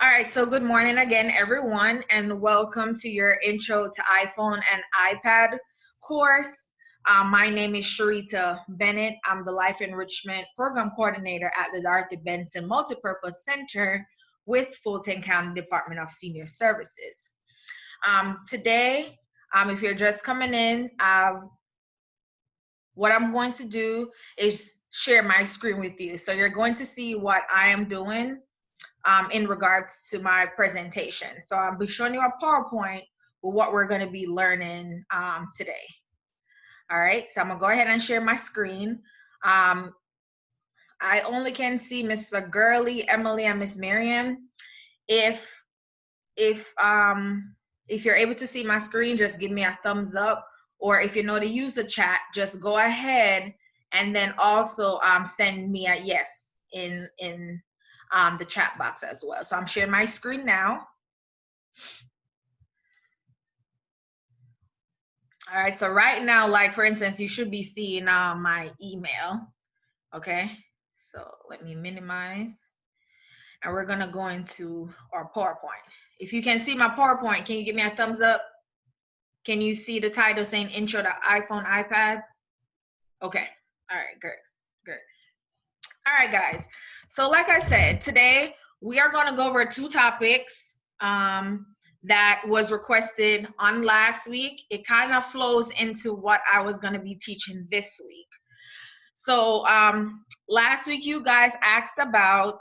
All right, so good morning again, everyone, and welcome to your Intro to iPhone and iPad course. My name is Sharita Bennett. I'm the Life Enrichment Program Coordinator at the Dorothy Benson Multipurpose Center with Fulton County Department of Senior Services. Today, if you're just coming in, what I'm going to do is share my screen with you. So you're going to see what I am doing in regards to my presentation. So I'll be showing you a PowerPoint with what we're going to be learning today. All right, so I'm gonna go ahead and share my screen. I only can see Mr. Gurley, Emily, and Miss Miriam. If you're able to see my screen, just give me a thumbs up, or if you know to use the chat, just go ahead and then also send me a yes in the chat box as well. So I'm sharing my screen now. All right, so right now, like for instance, you should be seeing my email. Okay, so let me minimize, and we're gonna go into our PowerPoint. If you can see my PowerPoint, can you give me a thumbs up? Can you see the title saying Intro to iPhone, iPads? Okay, all right, good. All right, guys. So like I said, today we are gonna go over two topics that was requested on last week. It kind of flows into what I was gonna be teaching this week. So last week you guys asked about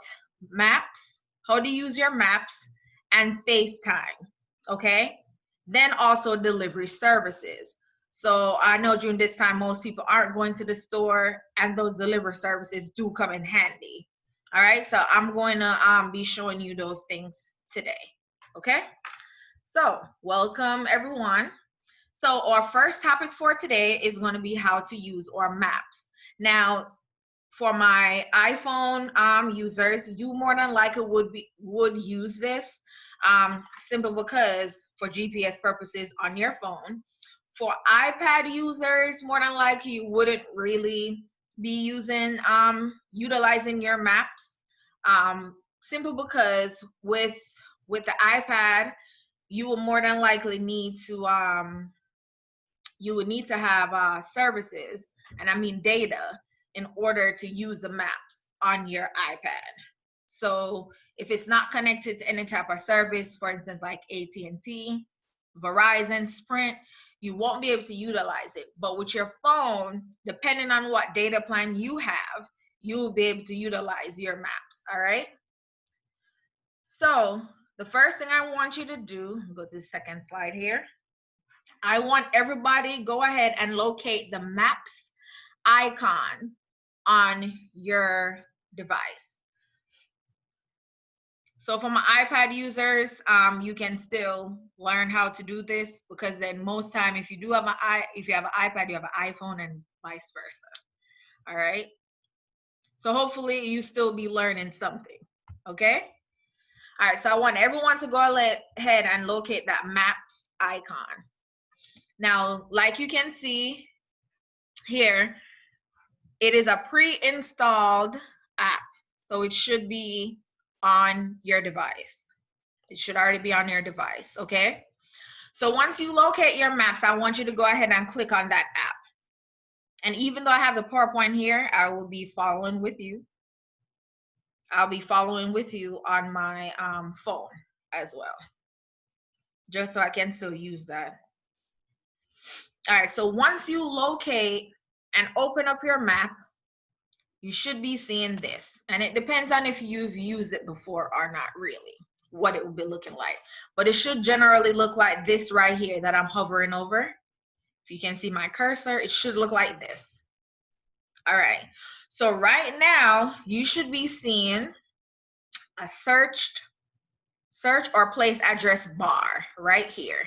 maps, how to use your maps, and FaceTime, okay? Then also delivery services. So I know during this time most people aren't going to the store, and those delivery services do come in handy. All right, so I'm going to be showing you those things today, okay? So welcome everyone. So our first topic for today is going to be how to use our maps. Now, for my iPhone users, you more than likely would use this simply because for GPS purposes on your phone. For iPad users, more than likely you wouldn't really be using utilizing your maps simply because with the iPad you will more than likely need to have services, and I mean data, in order to use the maps on your iPad. So if it's not connected to any type of service, for instance, like AT&T, Verizon, Sprint, you won't be able to utilize it. But with your phone, depending on what data plan you have, you'll be able to utilize your maps, all right? So the first thing I want you to do, go to the second slide here. I want everybody go ahead and locate the maps icon on your device. So for my iPad users, you can still learn how to do this, because then most time if you have an iPad, you have an iPhone, and vice versa. All right. So hopefully you still be learning something. Okay. All right. So I want everyone to go ahead and locate that maps icon. Now, like you can see here, it is a pre-installed app, so it should be on your device. It should already be on your device, okay? So once you locate your maps, I want you to go ahead and click on that app. And even though I have the PowerPoint here, I will be following with you. I'll be following with you on my phone as well, just so I can still use that. All right, so once you locate and open up your map, you should be seeing this. And it depends on if you've used it before or not, really, what it will be looking like. But it should generally look like this right here that I'm hovering over. If you can see my cursor, it should look like this. All right, so right now you should be seeing a search or place address bar right here.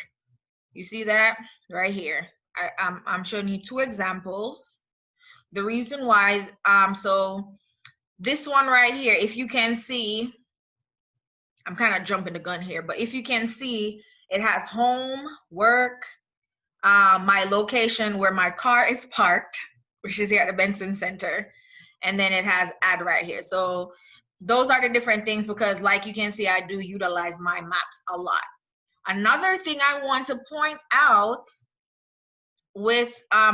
You see that right here? I'm showing you two examples. The reason why, so this one right here, if you can see, I'm kind of jumping the gun here, but if you can see, it has home, work, my location where my car is parked, which is here at the Benson Center, and then it has add right here. So those are the different things, because like you can see, I do utilize my maps a lot. Another thing I want to point out with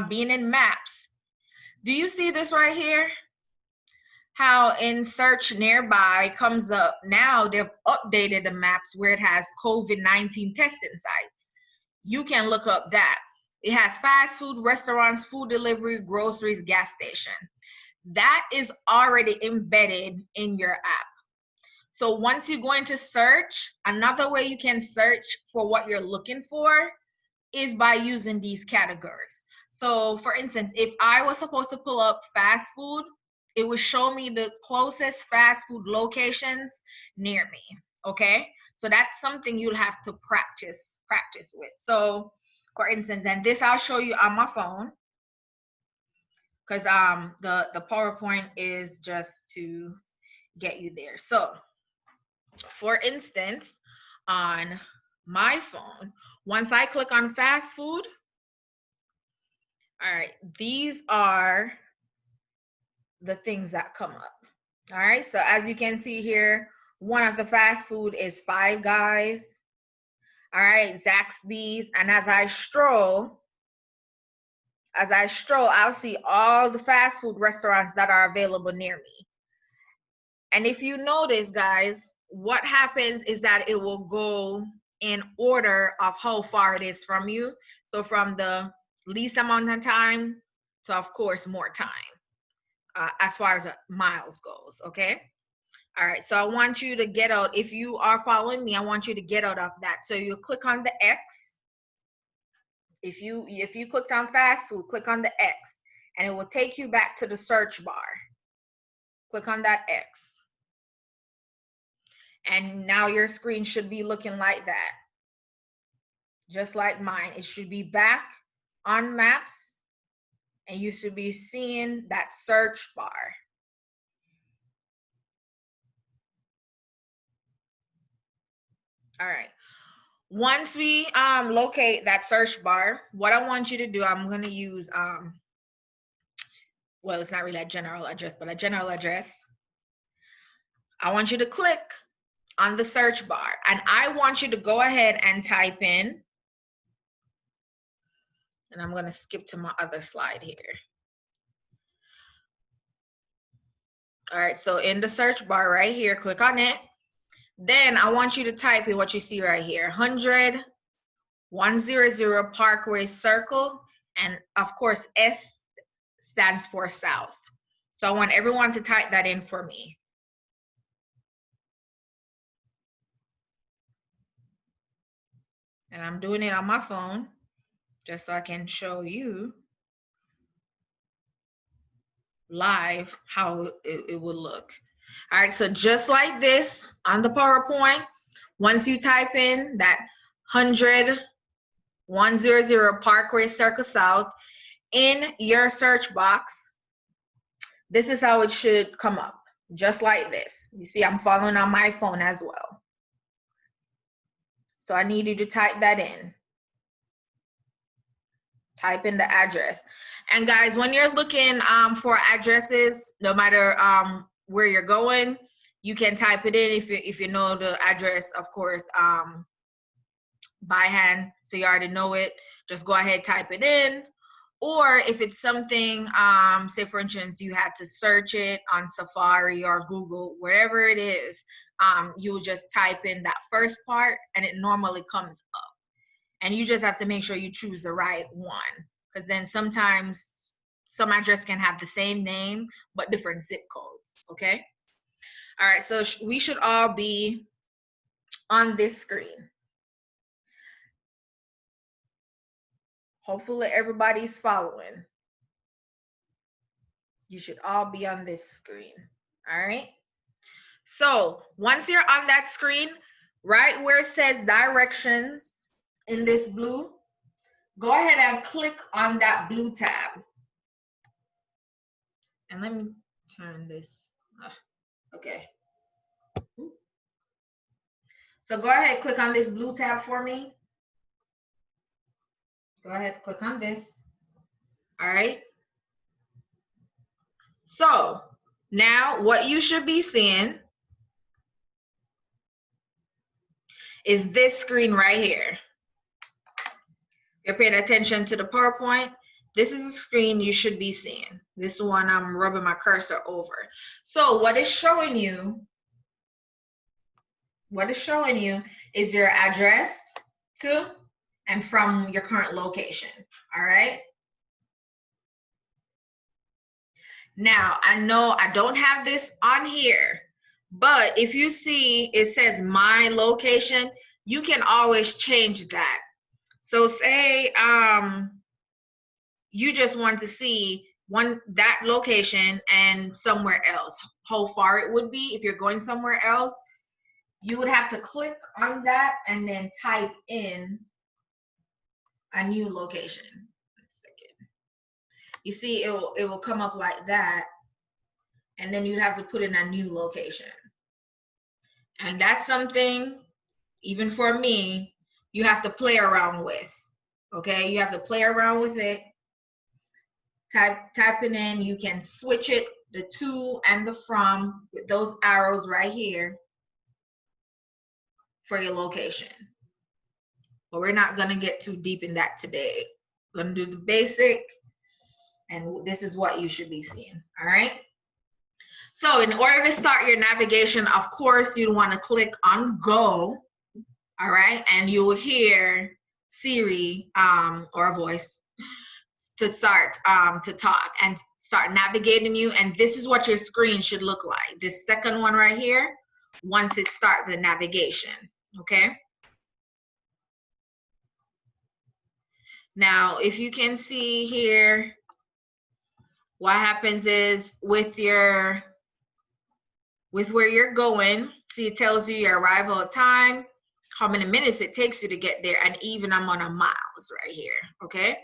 being in maps, do you see this right here? How in search nearby comes up, now they've updated the maps where it has COVID-19 testing sites. You can look up that. It has fast food, restaurants, food delivery, groceries, gas station. That is already embedded in your app. So once you go into search, another way you can search for what you're looking for is by using these categories. So for instance, if I was supposed to pull up fast food, it would show me the closest fast food locations near me. Okay, so that's something you'll have to practice with. So for instance, and this I'll show you on my phone, because the PowerPoint is just to get you there. So for instance, on my phone, once I click on fast food, all right, these are the things that come up. All right, so as you can see here, one of the fast food is Five Guys. All right, Zaxby's. And as I stroll, I'll see all the fast food restaurants that are available near me. And if you notice, guys, what happens is that it will go in order of how far it is from you. So from the least amount of time to, of course, more time, as far as miles goes, okay? All right, so I want you to get out. If you are following me, I want you to get out of that. So you click on the X. If you clicked on fast food, click on the X, and it will take you back to the search bar. Click on that X. And now your screen should be looking like that. Just like mine. It should be back on maps, and you should be seeing that search bar. All right. Once we locate that search bar, what I want you to do, I'm going to use, well, it's not really a general address, but a general address. I want you to click on the search bar, and I want you to go ahead and type in, and I'm going to skip to my other slide here. All right, so in the search bar right here, click on it. Then I want you to type in what you see right here, 100 Parkway Circle, and of course, S stands for South. So I want everyone to type that in for me. And I'm doing it on my phone, just so I can show you live how it would look. All right, so just like this on the PowerPoint, once you type in that 100 Parkway Circle South in your search box, this is how it should come up, just like this. You see, I'm following on my phone as well. So I need you to type that in. Type in the address. And guys, when you're looking for addresses, no matter where you're going, you can type it in if you know the address, of course, by hand, so you already know it. Just go ahead, type it in. Or if it's something, say for instance, you had to search it on Safari or Google, wherever it is, you'll just type in that first part and it normally comes up. And you just have to make sure you choose the right one, because then sometimes some address can have the same name but different zip codes, okay? All right, so we should all be on this screen. Hopefully everybody's following. You should all be on this screen, all right? So once you're on that screen, right where it says directions in this blue, go ahead and click on that blue tab. And let me turn this, okay. So go ahead, click on this blue tab for me. Go ahead, click on this. All right. So now what you should be seeing is this screen right here. You're paying attention to the PowerPoint. This is the screen you should be seeing. This is the one I'm rubbing my cursor over. So what it's showing you is your address to and from your current location. All right. Now, I know I don't have this on here, but if you see it says my location, you can always change that. So say you just want to see that location and somewhere else, how far it would be if you're going somewhere else. You would have to click on that and then type in a new location. One second. You see, it will come up like that, and then you have to put in a new location. And that's something, even for me, you have to play around with. Okay, you have to play around with it. Typing in, you can switch it, the to and the from, with those arrows right here for your location. But we're not going to get too deep in that today. We're going to do the basic, and this is what you should be seeing. All right. So in order to start your navigation, of course, you want to click on go. All right. And you'll hear Siri or a voice to start to talk and start navigating you. And this is what your screen should look like. This second one right here, once it starts the navigation. Okay. Now, if you can see here, what happens is with where you're going, see, it tells you your arrival time, how many minutes it takes you to get there, and even amount of miles right here. Okay.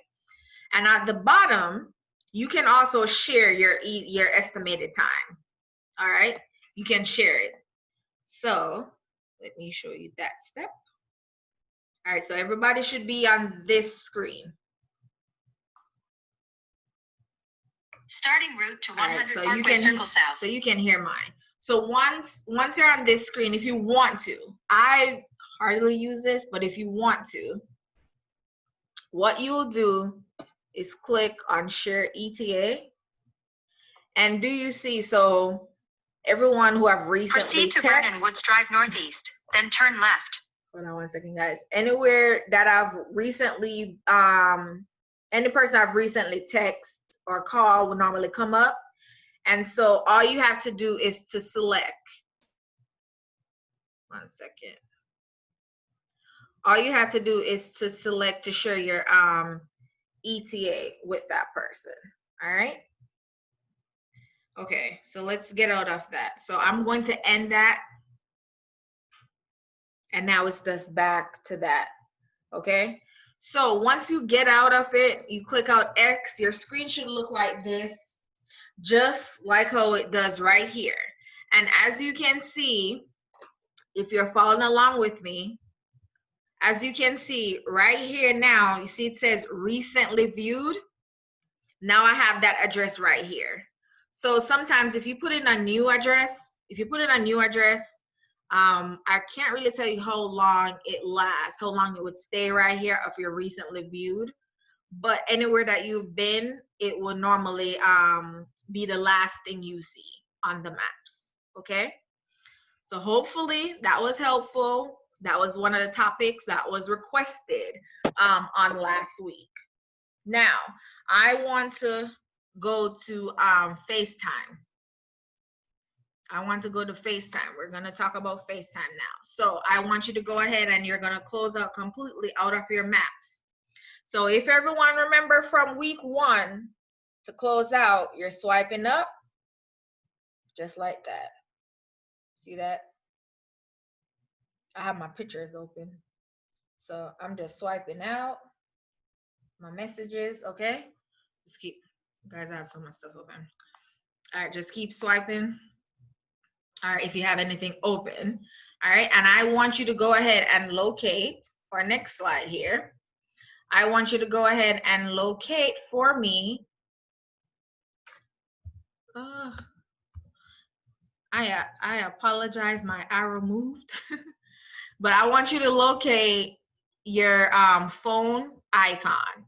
And at the bottom, you can also share your estimated time. All right. You can share it. So let me show you that step. All right. So everybody should be on this screen. Starting route to 100 so Parkway Circle South. So you can hear mine. So once you're on this screen, if you want to, I hardly use this, but if you want to, what you will do is click on share ETA. And do you see, so everyone who have recently proceed to Vernon Woods Drive Northeast, then turn left. Hold on one second, guys. Anywhere that I've recently, any person I've recently texted or called will normally come up. And so all you have to do is to select. One second. All you have to do is to select to share your ETA with that person. All right. Okay, so let's get out of that. So I'm going to end that. And now it's just back to that. Okay. So once you get out of it, you click out X, your screen should look like this, just like how it does right here. And as you can see, if you're following along with me, as you can see right here now, you see it says recently viewed. Now I have that address right here. So sometimes if you put in a new address, I can't really tell you how long it lasts, how long it would stay right here if you're recently viewed. But anywhere that you've been, it will normally be the last thing you see on the maps. Okay. So hopefully that was helpful. That was one of the topics that was requested on last week. Now, I want to go to FaceTime. I want to go to FaceTime. We're going to talk about FaceTime now. So I want you to go ahead and you're going to close out completely out of your maps. So if everyone remember from week 1 to close out, you're swiping up just like that. See that? I have my pictures open. So I'm just swiping out my messages, okay? Just keep, guys, I have so much stuff open. All right, just keep swiping. All right, if you have anything open. All right, and I want you to go ahead and locate, our next slide here. I want you to go ahead and locate for me. I apologize, my arrow moved. but I want you to locate your phone icon.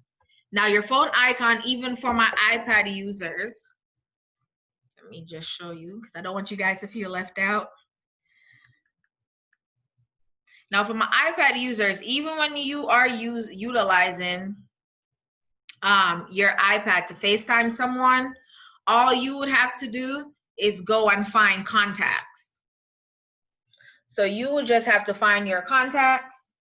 Now your phone icon, even for my iPad users, let me just show you because I don't want you guys to feel left out. Now for my iPad users, even when you are utilizing your iPad to FaceTime someone, all you would have to do is go and find contacts. So you would just have to find your contacts,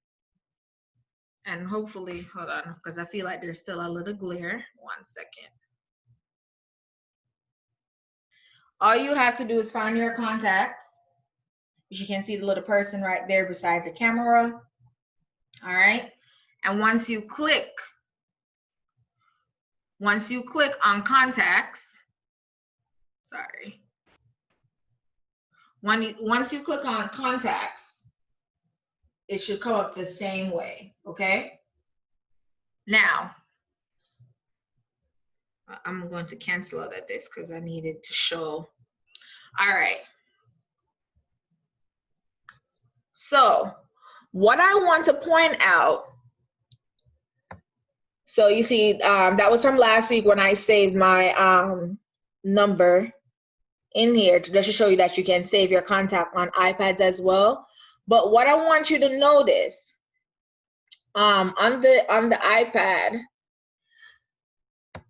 and hopefully, hold on, because I feel like there's still a little glare. 1 second. All you have to do is find your contacts. You can see the little person right there beside the camera. All right. And once you click on contacts, sorry. Once you click on contacts, it should come up the same way, okay? Now, I'm going to cancel out of this because I needed to show. All right. So what I want to point out, so you see, that was from last week when I saved my number in here to just show you that you can save your contact on iPads as well. But what I want you to notice, on the iPad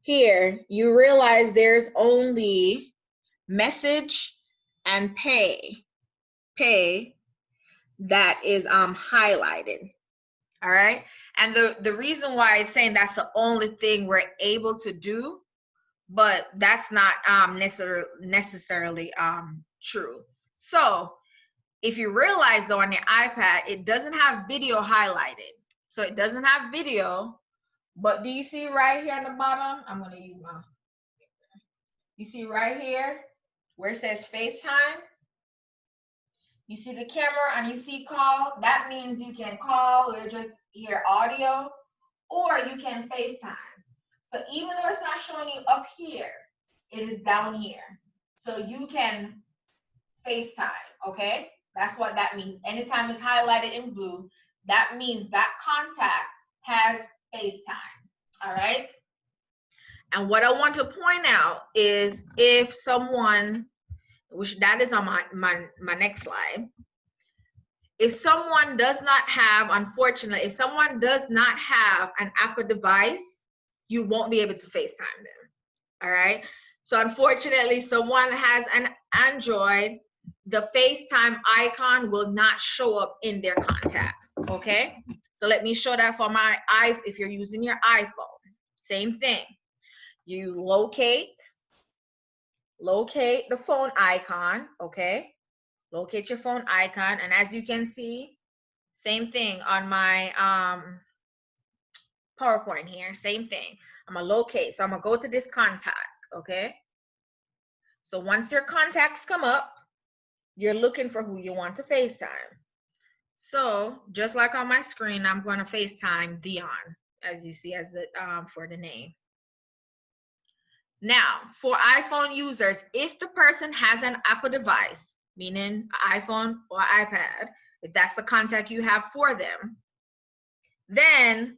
here, you realize there's only message and pay that is highlighted. All right. And the reason why it's saying that's the only thing we're able to do, but that's not necessarily true. So if you realize though, on your iPad, it doesn't have video highlighted. So it doesn't have video, but do you see right here on the bottom? I'm going to use my, you see right here where it says FaceTime? You see the camera and you see call? That means you can call or just hear audio, or you can FaceTime. So even though it's not showing you up here, it is down here. So you can FaceTime, okay? That's what that means. Anytime it's highlighted in blue, that means that contact has FaceTime, all right? And what I want to point out is if someone, which that is on my next slide, if someone does not have, unfortunately, if someone does not have an Apple device, you won't be able to FaceTime them, all right? So unfortunately, someone has an Android, the FaceTime icon will not show up in their contacts, okay? So let me show that for my iPhone. If you're using your iPhone, same thing. You locate the phone icon, okay? Locate your phone icon, and as you can see, same thing on my PowerPoint here, same thing. I'm gonna locate, so I'm gonna go to this contact, okay? So once your contacts come up, you're looking for who you want to FaceTime. So just like on my screen, I'm going to FaceTime Dion, as you see as the for the name. Now, for iPhone users, if the person has an Apple device, meaning iPhone or iPad, if that's the contact you have for them, then,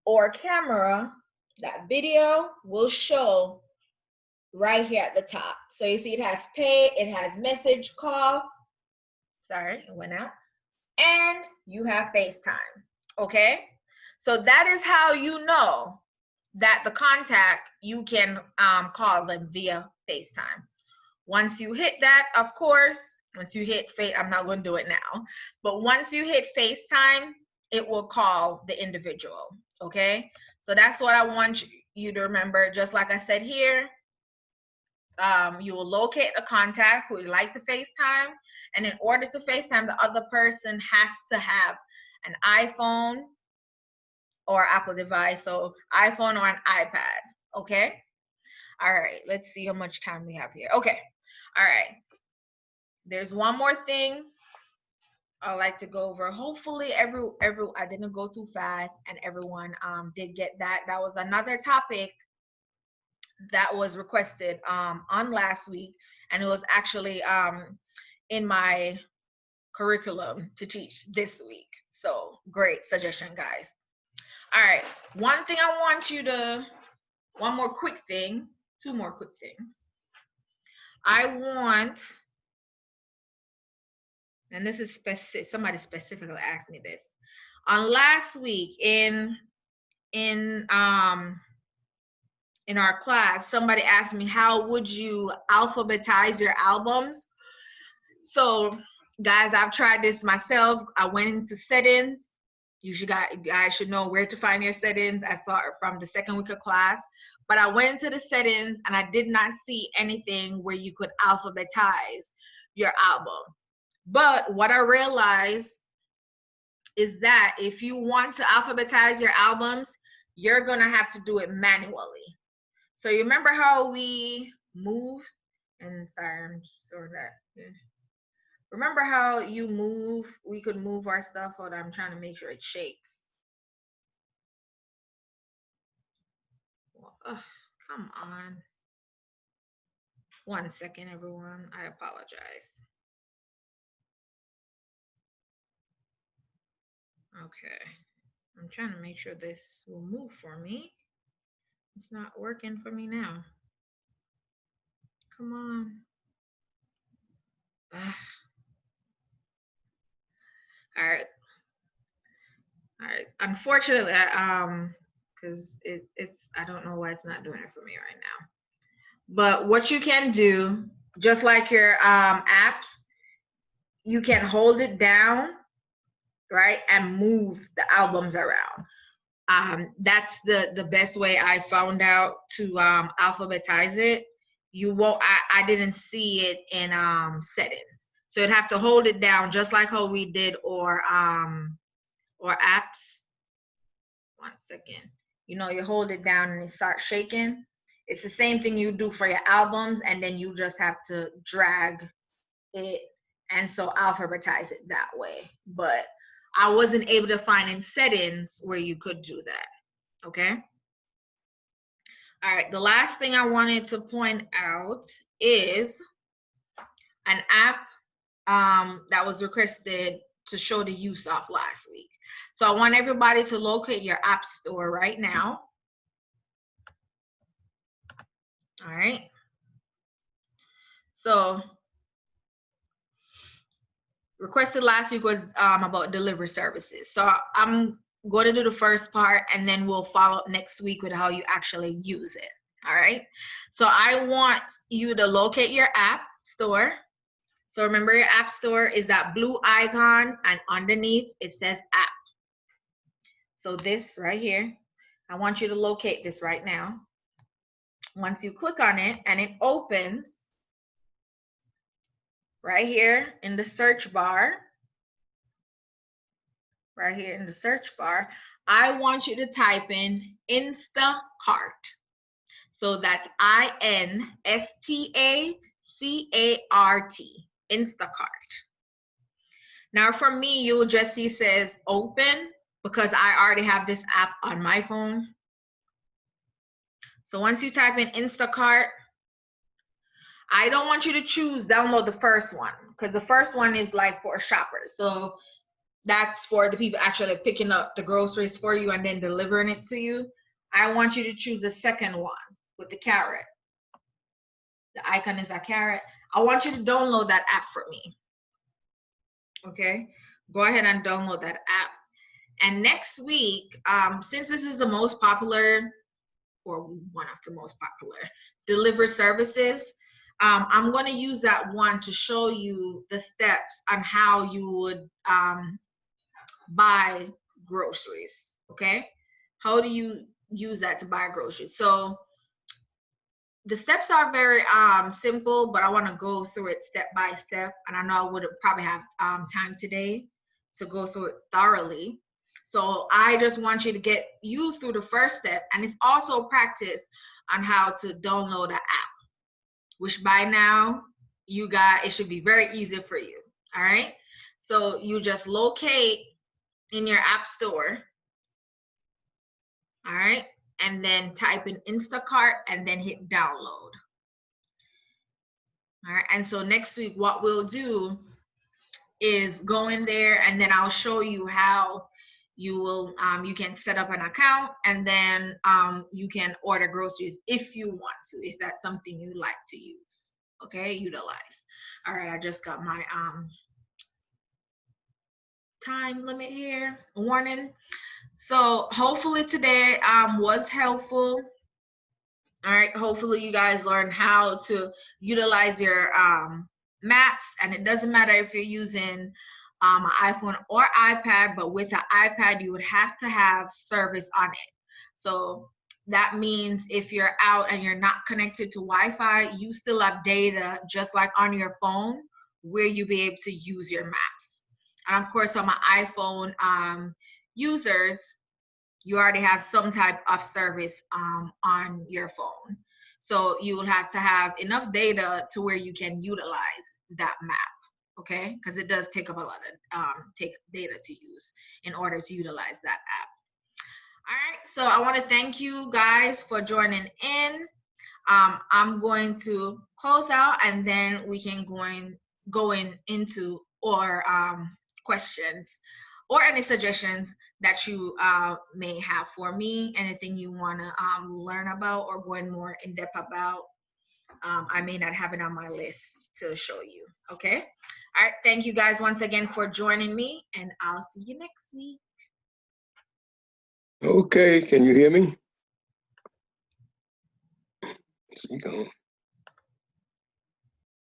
or camera, that video will show right here at the top. So you see it has pay, it has message, call, sorry, it went out, and you have FaceTime, okay? So that is how you know that the contact, you can call them via FaceTime. Once you hit that, of course, once you hit I'm not going to do it now, but once you hit FaceTime, it will call the individual, okay? So that's what I want you to remember. Just like I said here, you will locate a contact who would like to FaceTime, and in order to FaceTime, the other person has to have an iPhone or Apple device, so iPhone or an iPad, okay? All right, let's see how much time we have here. Okay, all right. There's one more thing I'd like to go over. Hopefully I didn't go too fast and everyone did get that. That was another topic that was requested on last week, and it was actually in my curriculum to teach this week. So great suggestion, guys. All right, one more quick thing, two more quick things. I want, and this is specific, somebody specifically asked me this. On last week in our class, somebody asked me, how would you alphabetize your albums? So guys, I've tried this myself. I went into settings. You guys should know where to find your settings. I saw it from the second week of class, but I went into the settings and I did not see anything where you could alphabetize your album. But what I realized is that if you want to alphabetize your albums, you're gonna have to do it manually. So you remember how we moved, and sorry, I'm sorry that. Yeah. Remember how we could move our stuff? Hold on, I'm trying to make sure it shakes. Ugh, come on. 1 second, everyone. I apologize. Okay. I'm trying to make sure this will move for me. It's not working for me now. Come on. Ugh. All right. Unfortunately, because it's I don't know why it's not doing it for me right now. But what you can do, just like your apps, you can hold it down, right, and move the albums around. That's the best way I found out to alphabetize it. You won't. I didn't see it in settings, so you'd have to hold it down just like how we did or apps. 1 second. You hold it down and it starts shaking. It's the same thing you do for your albums, and then you just have to drag it and so alphabetize it that way. But I wasn't able to find in settings where you could do that. Okay. All right. The last thing I wanted to point out is an app that was requested to show the use of last week. So I want everybody to locate your app store right now. All right. So requested last week was about delivery services. So I'm going to do the first part and then we'll follow up next week with how you actually use it. All right. So I want you to locate your app store. So remember, your app store is that blue icon and underneath it says app. So this right here, I want you to locate this right now. Once you click on it and it opens right here in the search bar, I want you to type in Instacart. So that's INSTACART, Instacart. Now for me, you'll just see says open because I already have this app on my phone. So once you type in Instacart, I don't want you to download the first one because the first one is like for shoppers. So that's for the people actually picking up the groceries for you and then delivering it to you. I want you to choose the second one with the carrot. The icon is a carrot. I want you to download that app for me. Okay, go ahead and download that app. And next week, since this is the most popular or one of the most popular delivery services, I'm going to use that one to show you the steps on how you would buy groceries. Okay, how do you use that to buy groceries? So the steps are very simple, but I want to go through it step by step, and I know I would probably have time today to go through it thoroughly. So I just want you to get you through the first step, and it's also practice on how to download an app, which by now it should be very easy for you. All right, so you just locate in your app store, all right, and then type in Instacart and then hit download. All right, and so next week what we'll do is go in there, and then I'll show you how you will you can set up an account, and then you can order groceries if you want to, if that's something you like to use. Okay, utilize. All right, I just got my time limit here, warning. So hopefully today was helpful. All right, hopefully you guys learn how to utilize your maps, and it doesn't matter if you're using an iPhone or iPad, but with an iPad you would have to have service on it. So that means if you're out and you're not connected to Wi-Fi, you still have data just like on your phone where you be able to use your maps. And of course on my iPhone users, you already have some type of service on your phone. So you will have to have enough data to where you can utilize that map, okay? Because it does take up a lot of take data to use in order to utilize that app. All right, so I want to thank you guys for joining in. I'm going to close out, and then we can go into or questions or any suggestions that you may have for me, anything you want to learn about or go in more in depth about. I may not have it on my list to show you. Okay. All right. Thank you guys once again for joining me, and I'll see you next week. Okay. Can you hear me? Let's see, go.